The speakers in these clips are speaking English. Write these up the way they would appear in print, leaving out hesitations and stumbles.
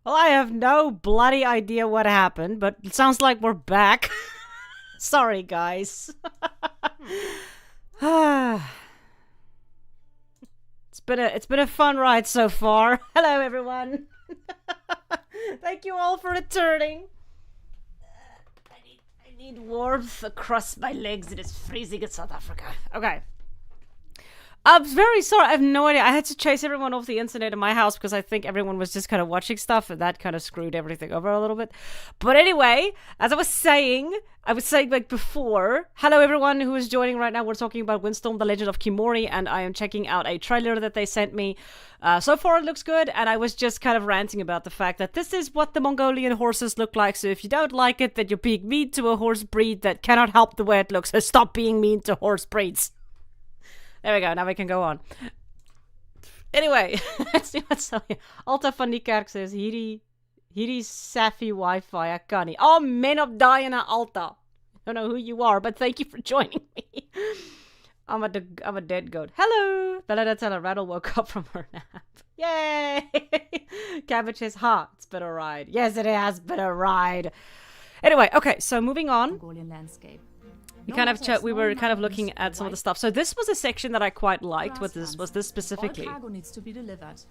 Well, I have no bloody idea what happened, but it sounds like we're back. Sorry, guys. It's been a fun ride so far. Hello, everyone. Thank you all for returning. I need warmth across my legs. It is freezing in South Africa. Okay. I'm very sorry. I have no idea. I had to chase everyone off the internet in my house because I think everyone was just kind of watching stuff, and that kind of screwed everything over a little bit. But anyway, as I was saying like before, hello everyone who is joining right now. We're talking about Windstorm: The Legend of Kimori, and I am checking out a trailer that they sent me. So far it looks good, and I was just kind of ranting about the fact that this is what the Mongolian horses look like. So if you don't like it, then you're being mean to a horse breed that cannot help the way it looks. So stop being mean to horse breeds. There we go, now we can go on. Anyway, let's see what's up here. Alta van die Kerk says, hierdie Safi Wi-Fi, ek kan nie. Oh, men op Diana Alta. I don't know who you are, but thank you for joining me. I'm a dead goat. Hello! Belladonna Rattle woke up from her nap. Yay! Cabbage says, it's been a ride. Yes, it has been a ride. Anyway, okay, so moving on. Mongolian landscape. We were kind of looking at some of the stuff. So this was a section that I quite liked. What this was this specifically. All cargo needs to be delivered.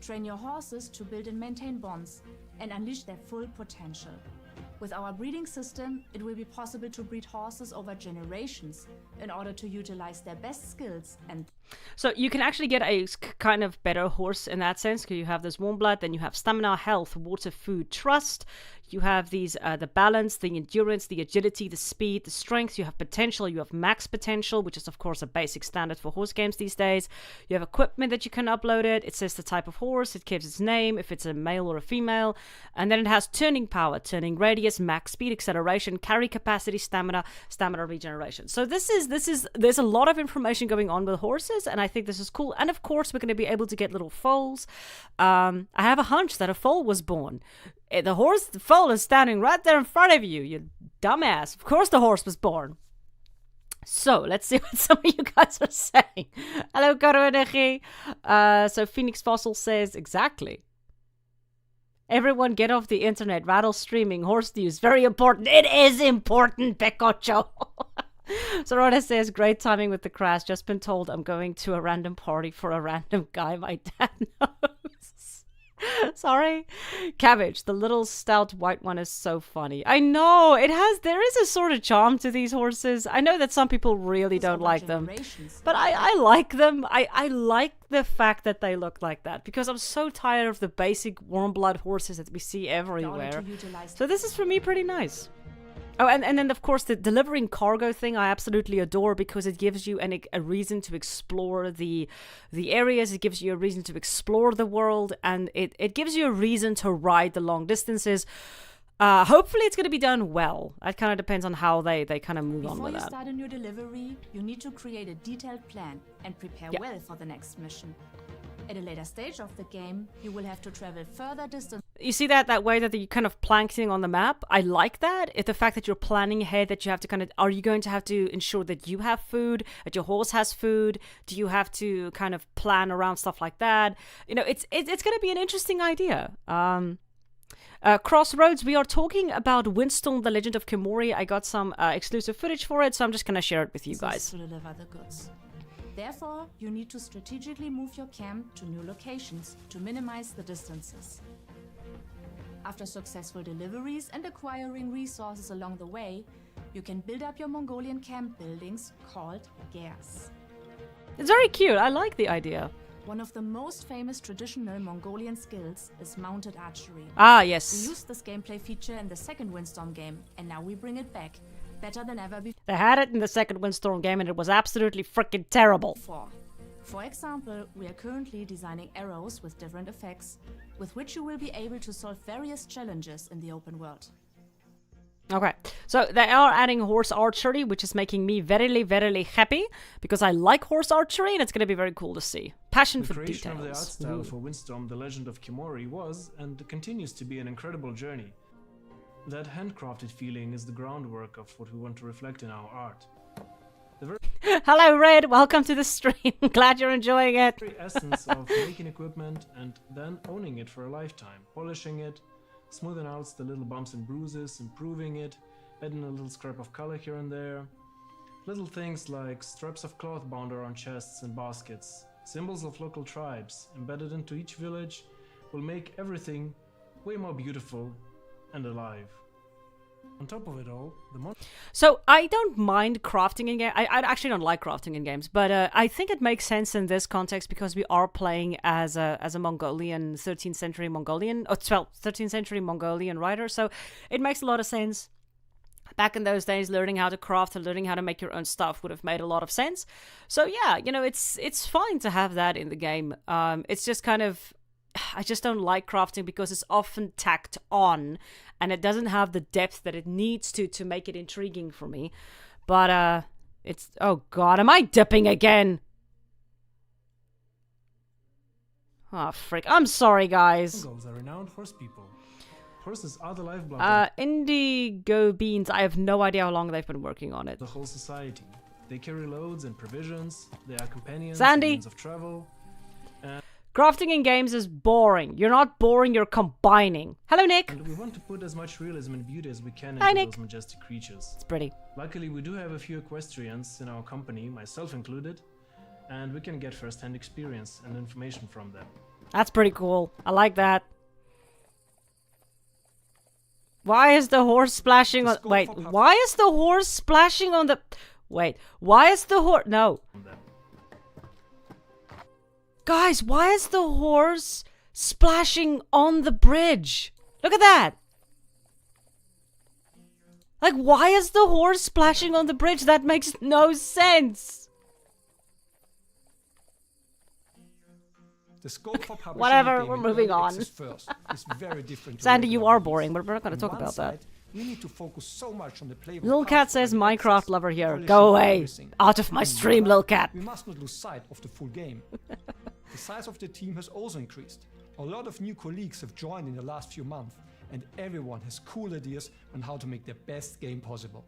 Train your horses to build and maintain bonds and unleash their full potential. With our breeding system, it will be possible to breed horses over generations in order to utilize their best skills and... So you can actually get a kind of better horse in that sense, because you have this warm blood, then you have stamina, health, water, food, trust. You have these, the balance, the endurance, the agility, the speed, the strength. You have potential, you have max potential, which is of course a basic standard for horse games these days. You have equipment that you can upload it. It says the type of horse, it gives its name, if it's a male or a female. And then it has turning power, turning radius, max speed, acceleration, carry capacity, stamina regeneration. So there's a lot of information going on with horses, and I think this is cool. And of course, we're going to be able to get little foals. I have a hunch that a foal was born. The foal is standing right there in front of you, you dumbass. Of course the horse was born. So, let's see what some of you guys are saying. Hello, Karuenechi. So, Phoenix Fossil says, exactly. Everyone get off the internet. Rattle streaming. Horse news. Very important. It is important, Pecocho. So Rhoda says, great timing with the crash. Just been told I'm going to a random party for a random guy my dad knows. Sorry. Cabbage, the little stout white one is so funny. I know, there is a sort of charm to these horses. I know that some people really don't like them, but I like them. I like the fact that they look like that, because I'm so tired of the basic warm blood horses that we see everywhere. So this is for me pretty nice. Oh, and then, of course, the delivering cargo thing I absolutely adore, because it gives you a reason to explore the areas, it gives you a reason to explore the world, and it gives you a reason to ride the long distances. Hopefully it's going to be done well. It kind of depends on how they kind of move on with that. Before you start a new delivery, you need to create a detailed plan and prepare well for the next mission. At a later stage of the game, you will have to travel further distance. You see that way that you kind of planking on the map? I like that. It's the fact that you're planning ahead, that you have to kind of, are you going to have to ensure that you have food, that your horse has food? Do you have to kind of plan around stuff like that? You know, it's going to be an interesting idea. Crossroads, we are talking about Windstorm: The Legend of Kimori. I got some exclusive footage for it, so I'm just going to share it with you guys. To deliver the goods. Therefore, you need to strategically move your camp to new locations to minimize the distances. After successful deliveries and acquiring resources along the way, you can build up your Mongolian camp buildings called gers. It's very cute. I like the idea. One of the most famous traditional Mongolian skills is mounted archery. Ah, yes. We used this gameplay feature in the second Windstorm game, and now we bring it back. Better than ever before. They had it in the second Windstorm game, and it was absolutely freaking terrible. For example, we are currently designing arrows with different effects, with which you will be able to solve various challenges in the open world. Okay, so they are adding horse archery, which is making me very, very happy, because I like horse archery, and it's going to be very cool to see. Passion for details. The creation of the art style for Windstorm: The Legend of Kimori was, and continues to be, an incredible journey. That handcrafted feeling is the groundwork of what we want to reflect in our art. The very Hello, Red. Welcome to the stream. Glad you're enjoying it. essence of making equipment and then owning it for a lifetime, polishing it, smoothing out the little bumps and bruises, improving it, adding a little scrap of color here and there. Little things like straps of cloth bound around chests and baskets, symbols of local tribes embedded into each village will make everything way more beautiful and alive. On top of it all, So I don't mind crafting in game. I actually don't like crafting in games, but I think it makes sense in this context because we are playing as a Mongolian 13th century Mongolian or 13th century Mongolian writer. So it makes a lot of sense. Back in those days, learning how to craft and learning how to make your own stuff would have made a lot of sense. So yeah, you know, it's fine to have that in the game. It's just kind of, I just don't like crafting because it's often tacked on and it doesn't have the depth that it needs to make it intriguing for me. But it's, oh god, am I dipping again? Oh frick, I'm sorry guys. Mongols are renowned horse people. Horses are the lifeblood Indigo Beans, I have no idea how long they've been working on it. of the whole society. They carry loads and provisions, they are companions, Sandy. and means of travel. Crafting in games is boring. You're not boring, you're combining. Hello, Nick. And we want to put as much realism and beauty as we can Hi, into Nick. those majestic creatures. It's pretty. Luckily, we do have a few equestrians in our company, myself included, and we can get first-hand experience and information from them. That's pretty cool. I like that. Why is the horse splashing on... Wait, why is the horse splashing on the... Wait, why is the horse... No. From them. Guys, why is the horse splashing on the bridge? Look at that. Like, why is the horse splashing on the bridge? That makes no sense. The scope for publishing Whatever, a game we're in moving early on. access first is very different to Sandy, you regular are release. boring, but we're not going to On talk one about that. side, we need to focus so much on the playable Lil parts Cat of says early Minecraft access, lover here. polishing Go and away. everything. Out of my On the stream, other, Lil Cat. We must not lose sight of the full game. The size of the team has also increased. A lot of new colleagues have joined in the last few months, and everyone has cool ideas on how to make the best game possible.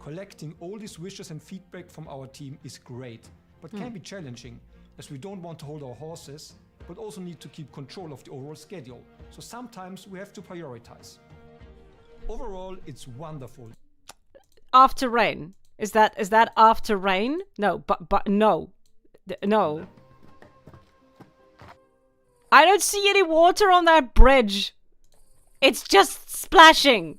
Collecting all these wishes and feedback from our team is great, but can be challenging, as we don't want to hold our horses, but also need to keep control of the overall schedule, so sometimes we have to prioritize. Overall, it's wonderful. After rain. Is that after rain? No, but no. No. I don't see any water on that bridge. It's just splashing.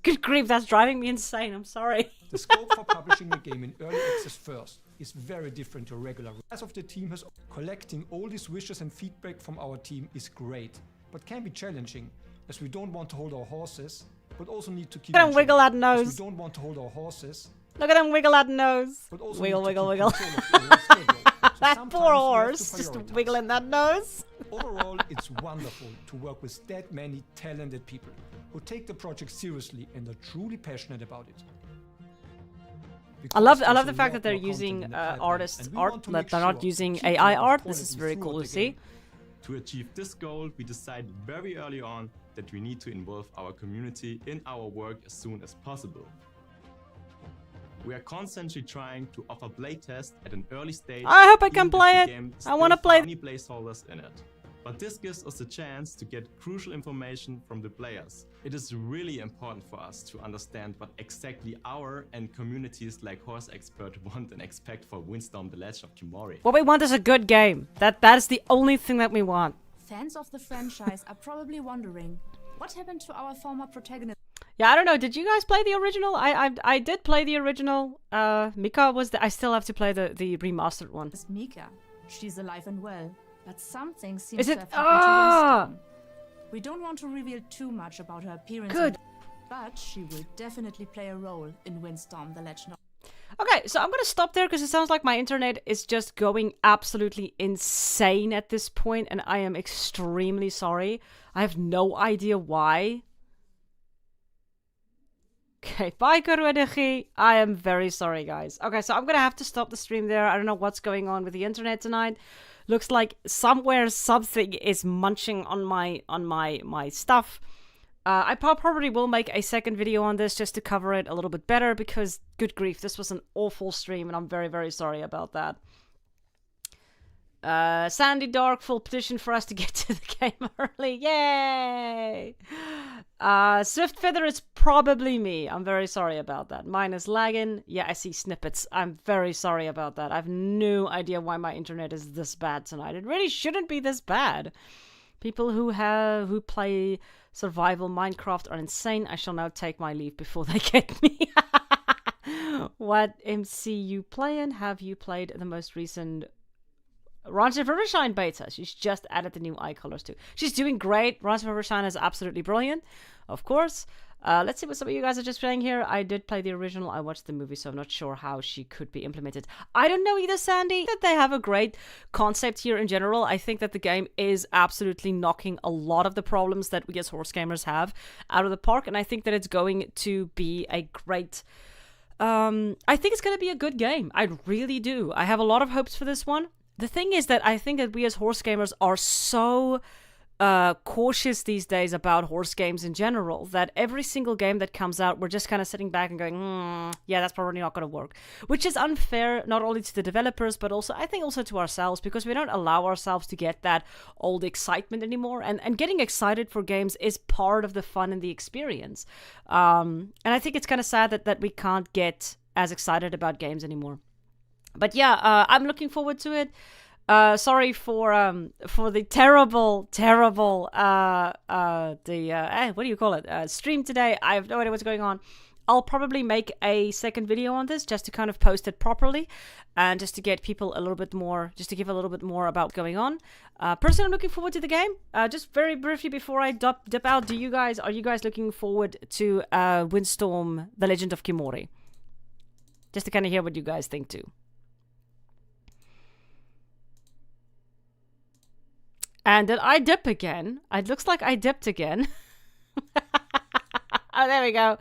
Good grief, that's driving me insane. I'm sorry. The scope for publishing the game in early access first is very different to regular. As of the team has collecting all these wishes and feedback from our team is great, but can be challenging, as we don't want to hold our horses, but also need to keep Look at him wiggle that as nose. we don't want to hold our horses, Look at him wiggle that nose. but also Wiggle, need to wiggle, keep wiggle. control of the overall schedule. So That sometimes poor we have to horse just prioritize. wiggling that nose. Overall, it's wonderful to work with that many talented people who take the project seriously and are truly passionate about it. I love Because there's the a fact lot that they're more content using in the pipeline, artists and we art, want to that make they're not sure using keeping AI enough art. This quality is very cool throughout to the see. game. To achieve this goal, we decided very early on that we need to involve our community in our work as soon as possible. We are constantly trying to offer playtest at an early stage. I hope I even can if play the it. game I wanna still play- has many placeholders in it. But this gives us the chance to get crucial information from the players. It is really important for us to understand what exactly our and communities like Horse Expert want and expect for Windstorm: The Legend of Kimori. What we want is a good game. That is the only thing that we want. Fans of the franchise are probably wondering, what happened to our former protagonist Yeah, I don't know. Did you guys play the original? I did play the original. Mika was I still have to play the remastered one. Mika? She's alive and well, but something seems Is to it- have happened to Ah! Winston. We don't want to reveal too much about her appearance, Good. but she will definitely play a role in Windstorm: The Legend of... Okay, so I'm gonna stop there because it sounds like my internet is just going absolutely insane at this point, and I am extremely sorry. I have no idea why. Okay, bye, Kurwedechi. I am very sorry, guys. Okay, so I'm gonna have to stop the stream there. I don't know what's going on with the internet tonight. Looks like somewhere something is munching on my stuff. I probably will make a second video on this just to cover it a little bit better, because good grief, this was an awful stream and I'm very, very sorry about that. Sandy Dark, full petition for us to get to the game early. Yay! Swift Feather is probably me. I'm very sorry about that. Mine is lagging. Yeah, I see snippets. I'm very sorry about that. I have no idea why my internet is this bad tonight. It really shouldn't be this bad. People who play survival Minecraft are insane. I shall now take my leave before they get me. What MC you playing? Have you played the most recent Ron's Rivershine beta? She's just added the new eye colors too. She's doing great. Ron's Rivershine is absolutely brilliant, of course. Let's see what some of you guys are just playing here. I did play the original. I watched the movie, so I'm not sure how she could be implemented. I don't know either, Sandy. That they have a great concept here in general. I think that the game is absolutely knocking a lot of the problems that we as horse gamers have out of the park, and I think that it's going to be a great... I think it's going to be a good game. I really do. I have a lot of hopes for this one. The thing is that I think that we as horse gamers are so cautious these days about horse games in general, that every single game that comes out, we're just kind of sitting back and going, yeah, that's probably not going to work. Which is unfair, not only to the developers, but also, I think, also to ourselves, because we don't allow ourselves to get that old excitement anymore. And getting excited for games is part of the fun and the experience. And I think it's kind of sad that we can't get as excited about games anymore. But yeah, I'm looking forward to it. Sorry for the terrible what do you call it? Stream today. I have no idea what's going on. I'll probably make a second video on this just to kind of post it properly, and just to get people a little bit more, just to give a little bit more about what's going on. Personally, I'm looking forward to the game. Just very briefly before I dip out, are you guys looking forward to Windstorm: The Legend of Kimori? Just to kind of hear what you guys think too. And did I dip again? It looks like I dipped again. Oh, there we go.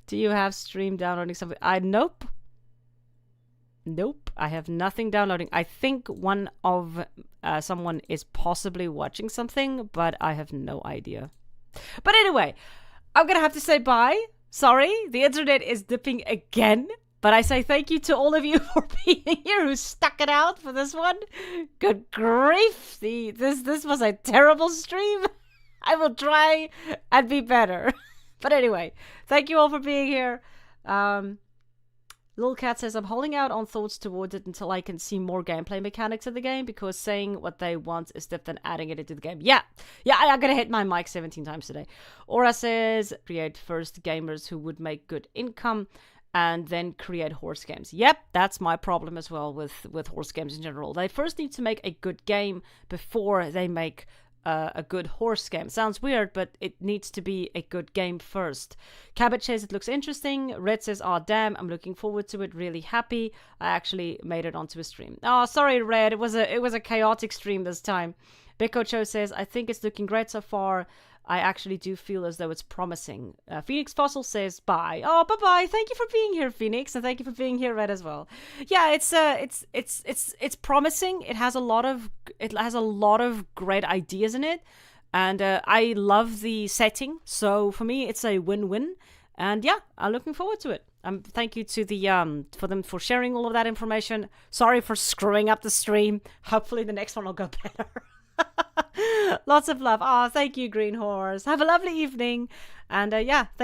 Do you have stream downloading something? Nope. Nope. I have nothing downloading. I think one of someone is possibly watching something, but I have no idea. But anyway, I'm going to have to say bye. Sorry, the internet is dipping again. But I say thank you to all of you for being here who stuck it out for this one. Good grief. This was a terrible stream. I will try and be better. But anyway, thank you all for being here. Little Cat says, I'm holding out on thoughts towards it until I can see more gameplay mechanics in the game, because saying what they want is different than adding it into the game. Yeah, I'm gonna hit my mic 17 times today. Aura says, create first gamers who would make good income, and then create horse games. Yep, that's my problem as well with horse games in general. They first need to make a good game before they make a good horse game. Sounds weird, but it needs to be a good game first. Cabbage says it looks interesting. Red says, oh damn, I'm looking forward to it. Really happy. I actually made it onto a stream. Oh, sorry, Red. It was a chaotic stream this time. Beko Cho says, I think it's looking great so far. I actually do feel as though it's promising. Phoenix Fossil says bye. Oh, bye-bye. Thank you for being here, Phoenix, and thank you for being here, Red, as well. Yeah, it's promising. It has a lot of great ideas in it, and I love the setting. So for me, it's a win-win. And yeah, I'm looking forward to it. Thank you to the for them for sharing all of that information. Sorry for screwing up the stream. Hopefully the next one will go better. Lots of love. Oh, thank you, Green Horse. Have a lovely evening. And yeah, thank